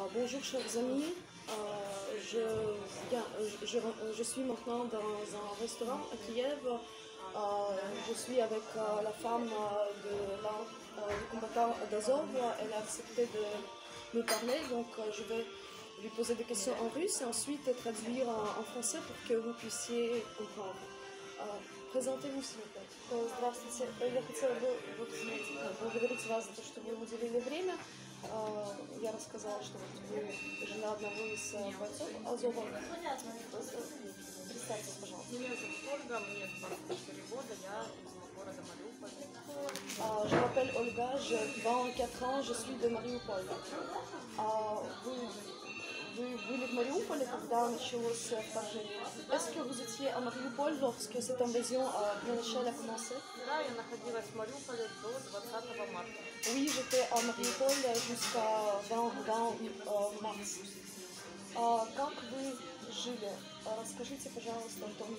Bonjour chers amis. Je suis maintenant dans un restaurant à Kiev. Je suis avec la femme du combattant d'Azov. Elle a accepté de me parler, donc je vais lui poser des questions en russe et ensuite traduire en français pour que vous puissiez comprendre. Présentez-vous s'il vous plaît. Здравствуйте. Я хотела бы поблагодарить вас за то, что вы уделили время. Я рассказала, что вот вы жена одного из бойцов Азова. Представьтесь, пожалуйста. Меня зовут Ольга, мне 24 года, я из города Мариуполь. Je m'appelle Olga, j'ai 24 ans, je suis de Mariupol. Вы были в Мариуполе, когда началось вторжение. Est-ce que vous étiez à Mariupol lorsque cette invasion a commencé? Да, я находилась в Мариуполе до 20 марта. Oui, j'étais à Mariupol jusqu'à 20 mars. Как вы жили? Расскажите, пожалуйста, о том,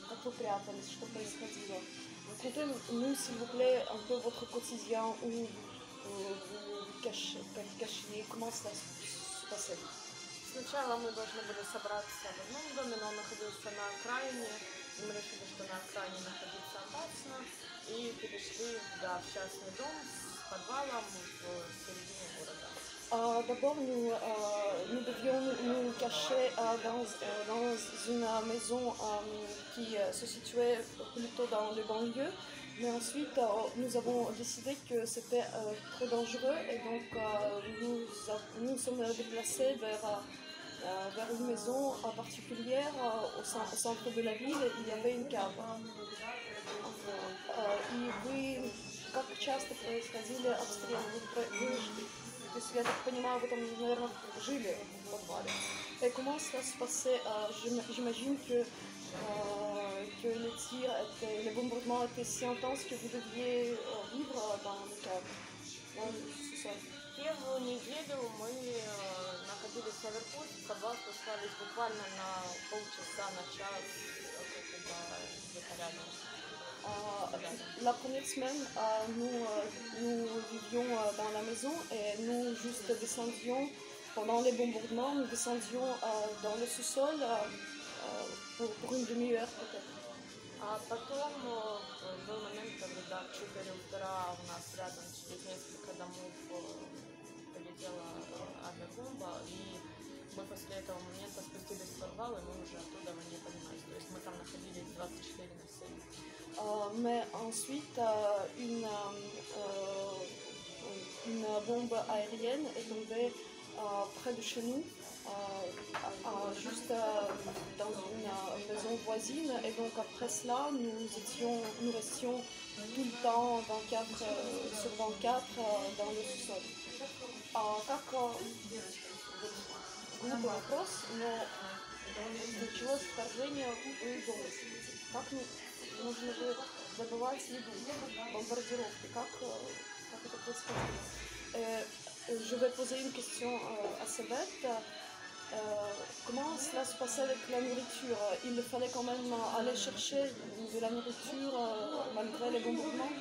как вы прятались, что происходило. Racontez-nous, s'il vous plaît, un peu votre quotidien, où vous cachiez, comment cela se passait. Сначала мы должны были собраться в одном доме, но он находился на окраине, и мы решили, что на окраине находиться опасно, и перешли в частный дом с подвалом в середине города. D'abord, nous devions nous cacher dans une maison qui se situait plutôt dans les banlieues, mais ensuite nous avons décidé que c'était trop dangereux et donc nous sommes déplacés vers une maison particulière au centre de la ville. Il y avait une cave. И вы, как часто происходили обстрелы? То есть, я так понимаю, вы там, наверное, жили в подвале. Et comment cela se passait? J'imagine que les tirs, les bombardements étaient si intenses que vous deviez vivre dans le cadre. Первую неделю мы находились наверху, в подвал спускались буквально на полчаса, на час, где-то рядом. La première semaine, nous vivions dans la maison et nous juste descendions pendant les bombardements, nous descendions dans le sous-sol pour une demi-heure peut-être. А потом был момент, когда в 4 утра у нас рядом через несколько домов полетела авиабомба, и мы после этого момента спустились в подвал, и мы уже оттуда не поднимались. То есть мы там находились 24/7. Mais ensuite, une bombe aérienne est tombée près de chez nous, juste dans une maison voisine. Et donc après cela, nous restions tout le temps 24 sur 24 dans le sous-sol. Как глупый вопрос, но началось вторжение в дом. Как нужно же забывать еду, бомбардировки, как это происходило? Je vais poser une question assez bête. Comment cela se passait avec la nourriture? Il fallait quand même aller chercher de la nourriture malgré les bombardements?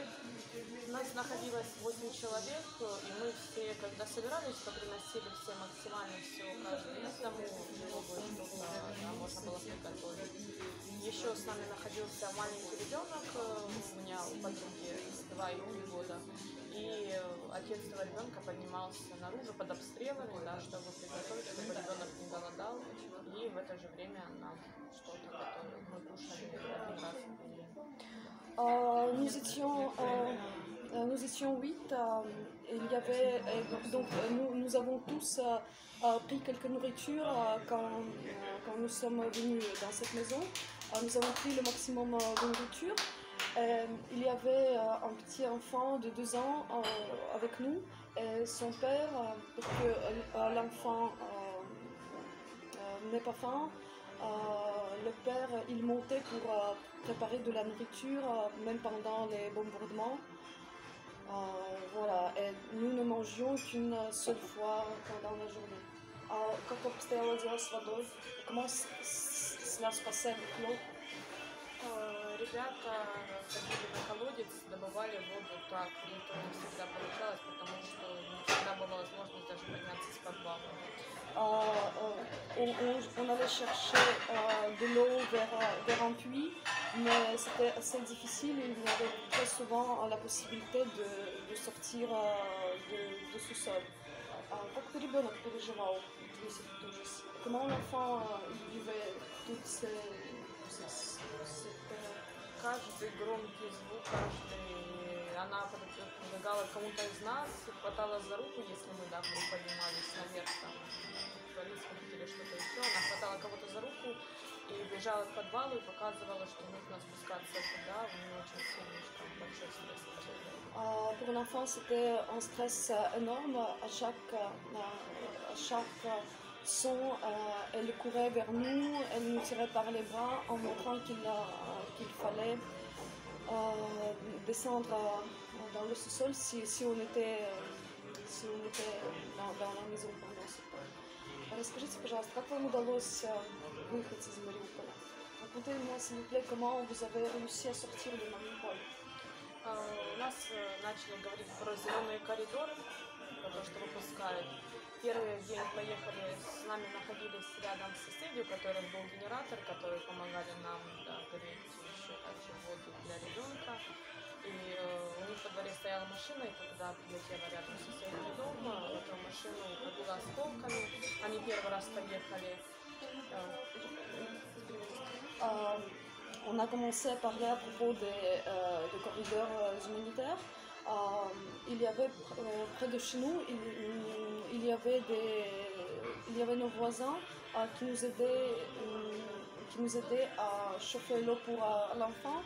У нас находилось 8 человек, и мы все, когда собирались, то приносили все максимально всего каждый тому, чтобы что-то можно было приготовить. Еще с нами находился маленький ребенок, у меня у подруги 2,5 года, и отец этого ребенка поднимался наружу под обстрелами, да, чтобы приготовить, чтобы ребенок не голодал, и в это же время нам что-то готовил. Мы кушали один раз в день. Nous étions 8 et il y avait donc nous avons tous pris quelques nourritures quand nous sommes venus dans cette maison. Nous avons pris le maximum de nourriture. Il y avait un petit enfant de 2 ans avec nous et son père, parce que l'enfant n'est pas faim. Le père, il montait pour préparer de la nourriture, même pendant les bombardements. Voilà, et nous ne mangions qu'une seule fois pendant la journée. Как обстояло дело с водой? Comment cela se passait avec l'eau? Ребята ходили на колодец, добывали воду так, и это не всегда получалось, потому что не всегда была возможность даже подняться с подвала. on allait chercher de l'eau vers un puits, mais c'était assez difficile. Il y avait très souvent la possibilité de sortir de sous-sol. Как ребенок переживал весь этот ужас? Comment l'enfant vivait toutes ces... Каждый громкий звук, она подбегала к кому-то из нас, хватала за руку, если мы, да, поднимались наверх, там, творить или что-то еще, она хватала кого-то за руку и бежала к подвалу и показывала, что нужно спускаться туда, у нее очень сильный, там, большой стресс. Pour l'enfant, c'était un stress énorme. À chaque son, elle courait vers nous, elle nous tirait par les bras en montrant qu'il fallait descendre dans le sous-sol si on était dans la maison pendant ce temps. Расскажите, пожалуйста, как вам удалось выехать из Мариуполя? Racontez-moi, s'il vous plaît, comment vous avez réussi à sortir de Mariupol. У нас начали говорить про зеленые коридоры, про то, что выпускают. Первый день поехали, с нами находились рядом соседи, у которых был генератор, которые помогали нам греть еще также воду для ребенка. И у них во дворе стояла машина, и когда прилетела рядом с соседним домом, эту машину пробила осколками. Они первый раз поехали. On a commencé à parler à propos des corridors humanitaires. Il y avait près de chez nous, il y avait nos voisins qui nous aidaient à chauffer l'eau pour l'enfant.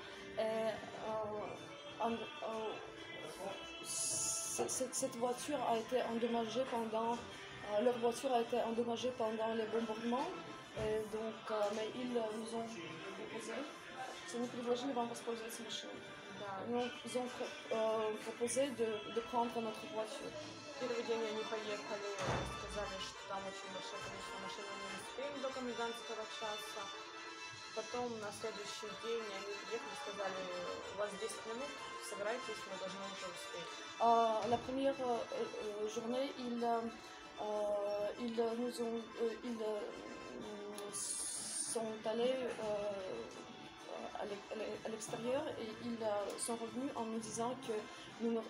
Cette voiture a été endommagée leur voiture a été endommagée pendant les bombardements. Donc, mais ils nous ont proposé. Nous предложили вам воспользоваться машиной. Ils ont proposé de prendre notre voiture. Первый день они поехали, сказали, что там очень большое количество машин, мы не успеем до комендантского часа. Потом на следующий день они приехали, сказали, у вас 10 минут, собирайтесь, мы должны уже успеть. La première journée, ils sont allés à l'extérieur et ils sont revenus en nous disant que nous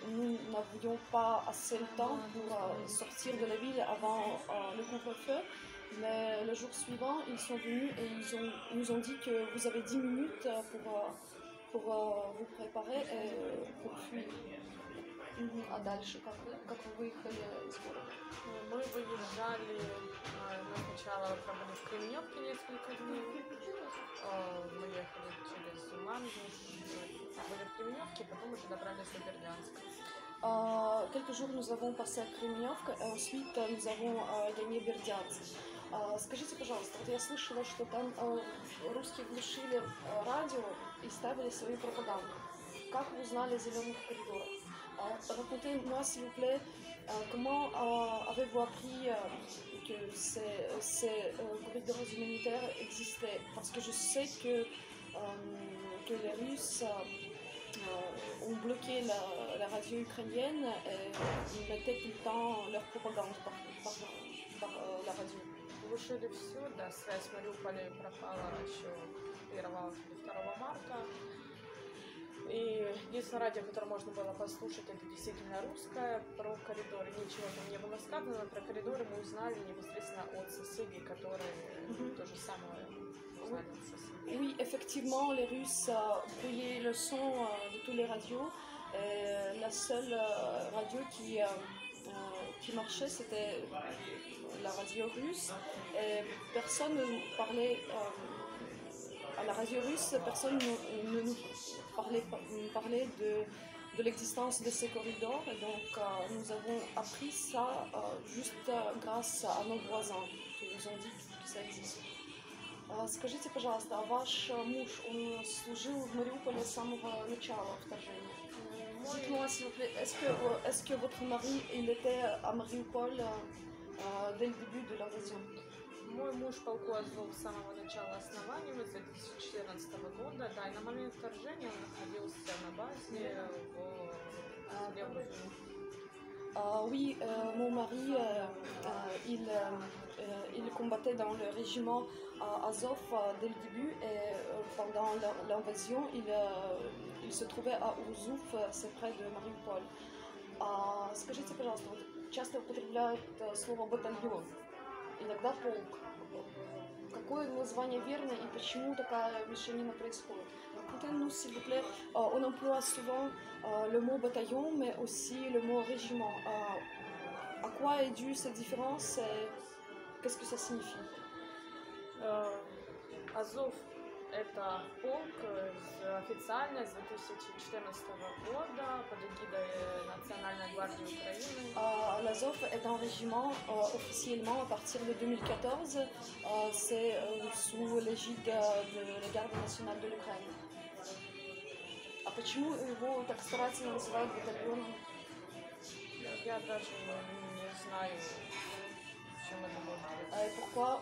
n'avions pas assez de temps pour sortir de la ville avant le couvre-feu. Mais le jour suivant, ils sont venus et ils nous ont dit que vous avez 10 minutes pour vous préparer et pour fuir. А дальше как вы выехали из города? Мы выезжали, мы сначала пробыли в Кремневке несколько дней, мы ехали через Зуманду, были в Кремневке, потом уже добрались до Бердянска. Quelques jours nous avons passé à Кремневка, et ensuite nous avons gagné Бердянск. Скажите, пожалуйста, вот я слышала, что там русские глушили радио и ставили свою пропаганду. Как вы узнали о зеленых коридорах? Racontez-moi, s'il vous plaît, comment avez-vous appris que ces corridors humanitaires existaient? Parce que je sais que les Russes ont bloqué la radio ukrainienne et ils mettaient tout le temps leur propagande par la radio. Глушили все, да, связь в Мариуполе пропала еще 1 или 2 марта. И единственное радио, которое можно было послушать, это действительно русское. Про коридоры ничего там не было сказано. Про коридоры мы узнали непосредственно от соседей, которые то же самое узнали от соседей. Oui, effectivement, les Russes brouillaient le son de tous les radios. La seule radio qui marchait, c'était la radio russe. Et personne ne parlait... à la radio russe, personne ne nous parlait de l'existence de ces corridors. Et donc, nous avons appris ça juste grâce à nos voisins qui nous ont dit que ça existe. Скажите, пожалуйста, а ваш муж, он служил в Мариуполе с самого начала вторжения? Dites-moi, s'il vous plaît, est-ce que votre mari, il était à Mariupol dès le début de l'invasion? Мой муж полку Азов с самого начала основания, с 2014 года, да, и на момент вторжения он находился на базе в Грузии. Oui, mon mari, il combattait dans le régiment Azov dès le début et pendant l'invasion, il se trouvait à Урзуф, c'est près de Мариуполь. Скажите, пожалуйста, вот часто употребляют слово «батальон», иногда «полк». Какое название верно и почему такая мешанина происходит? Racontez-nous, s'il vous plaît, on emploie souvent le mot bataillon, mais aussi le mot régiment. À quoi est due cette différence et qu'est-ce que ça signifie? Азов — это полк официально с 2014 года под эгидой Национальной гвардии Украины. L'Azov est un régiment officiellement à partir de 2014. C'est sous l'égide de la garde nationale de l'Ukraine. А почему его так старательно называют батальоном? Я даже не знаю, чем это может быть. Et pourquoi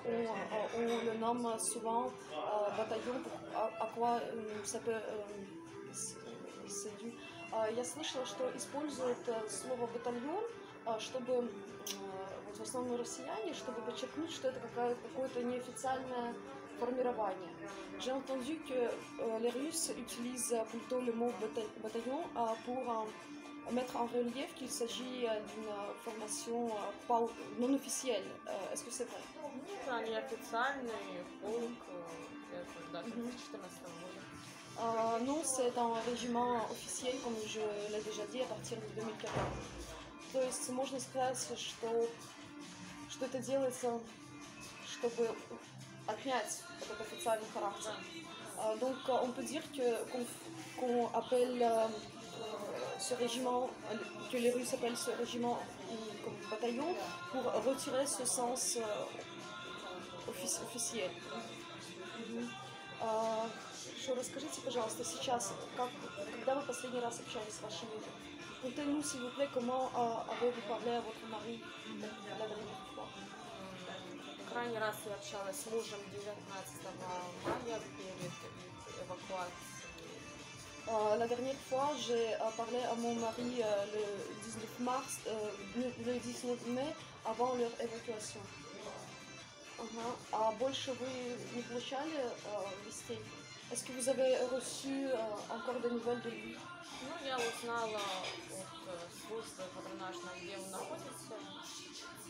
on le nomme souvent bataillon? À quoi ça peut c'est dû? Я слышала, что используют слово батальон, чтобы вот в основном россияне, чтобы подчеркнуть, что это какое-то неофициальное формирование. J'ai entendu que les Russes utilisent plutôt le mot bataillon pour mettre en relief qu'il s'agit d'une formation non officielle. Est-ce que c'est vrai? Это неофициальный полк, это, да, 2014 года. Non, c'est un régiment officiel, comme je l'ai déjà dit, à partir de 2014. То есть можно сказать, что это делается, чтобы отнять этот официальный характер. Donc on peut dire qu'on appelle ce régiment, que les Russes appellent ce régiment comme bataillon pour retirer ce sens officiel. Еще расскажите, пожалуйста, сейчас, когда вы последний раз общались с вашим мужем? Racontez-nous, s'il vous plaît, comment avez-vous parlé à votre mari la dernière fois? Крайний раз я общалась с мужем 19 мая перед эвакуацией. La dernière fois, j'ai parlé à mon mari le 19 mai, avant leur évacuation. А больше вы не получали вестей? Est-ce que vous avez reçu encore des nouvelles de lui? Ну, я узнала от службы патронажной, где он находится.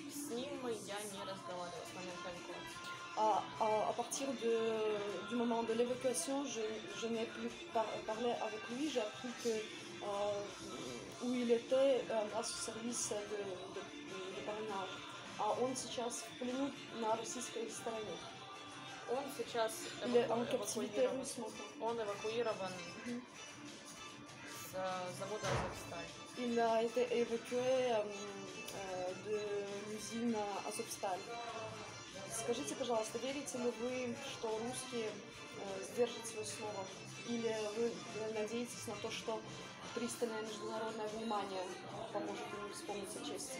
С ним я не разговаривала с момента эвакуации. À partir du moment de l'évacuation, je n'ai plus parlé avec lui. J'ai appris où il était grâce au service de parrainage. Он сейчас в плену на российской стороне. Он сейчас эвакуирован. Он эвакуирован с завода Azovstal. Il a été évacué de l'usine Azovstal. Скажите, пожалуйста, верите ли вы, что русские сдержат свое слово? Или вы надеетесь на то, что пристальное международное внимание поможет им вспомнить о чести?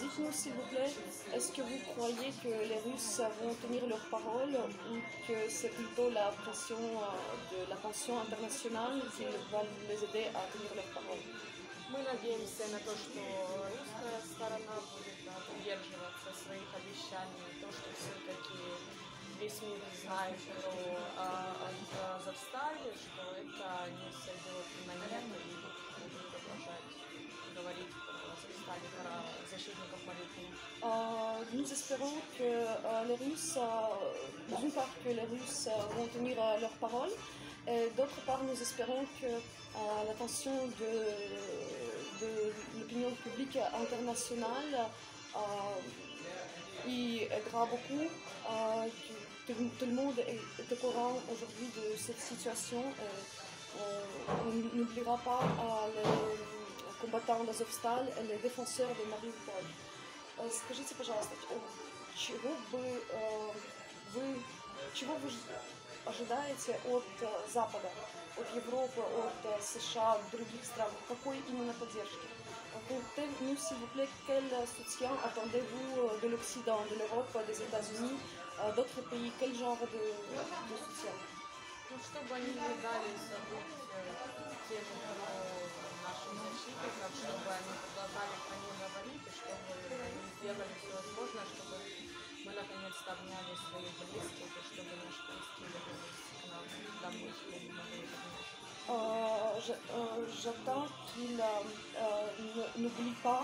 Dites-nous, s'il vous plaît, est-ce que vous croyez que les Russes vont tenir leur parole ou que c'est plutôt la pression de l'attention internationale qui va les aider à tenir leur parole? Мы надеемся на то, что русская сторона будет придерживаться своих обещаний, то, что все-таки весь мир знает про Azovstal, что это не сойдет на нет и будет продолжать говорить про Azovstal, про защитников Мариуполя. Nous espérons que les Russes, d'une part que les Russes vont tenir leur parole, et d'autre part nous espérons que l'attention de l'opinion publique internationale y aidera beaucoup. Tout le monde est au courant aujourd'hui de cette situation. On n'oubliera pas les combattants d'Azovstal et les défenseurs de Мариуполь. Скажите, пожалуйста, чего вы ожидаете от Запада, от Европы, от США, от других стран? Какой именно поддержки? Racontez-nous, s'il vous plaît, quel soutien attendez-vous de l'Occident, de l'Europe, des États-Unis, d'autres pays? Quel genre de soutien? Ну, чтобы они не дали забыть тему про наших защитников, чтобы они продолжали про них говорить, и чтобы они сделали все возможное, чтобы мы наконец-то обняли своих близких, и чтобы наши близкие вернулись к нам домой, чтобы мы могли обнять. J'attends qu'il n'oublie pas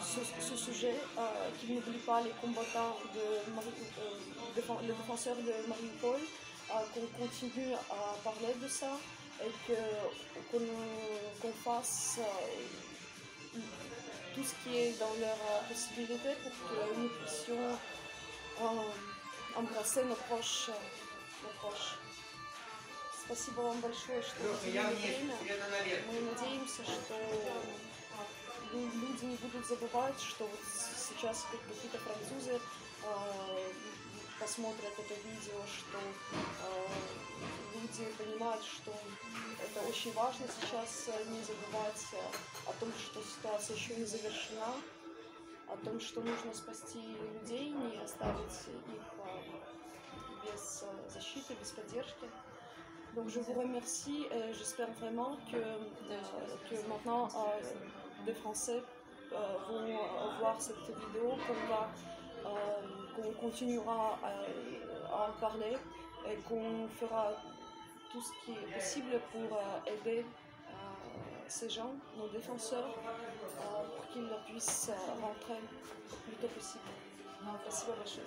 ce sujet, qu'il n'oublie pas les combattants les défenseurs de Mariupol, qu'on continue à parler de ça et qu'on fasse tout ce qui est dans leur possibilité pour que nous puissions embrasser nos proches. Спасибо вам большое, что уделили время. Мы надеемся, что люди не будут забывать, что вот сейчас какие-то французы посмотрят это видео, что люди понимают, что это очень важно сейчас не забывать о том, что ситуация еще не завершена, о том, что нужно спасти людей, не оставить их без защиты, без поддержки. Donc je vous remercie et j'espère vraiment que maintenant des Français vont voir cette vidéo, qu'on continuera à en parler et qu'on fera tout ce qui est possible pour aider ces gens, nos défenseurs, pour qu'ils puissent rentrer le plus tôt possible. Спасибо большое.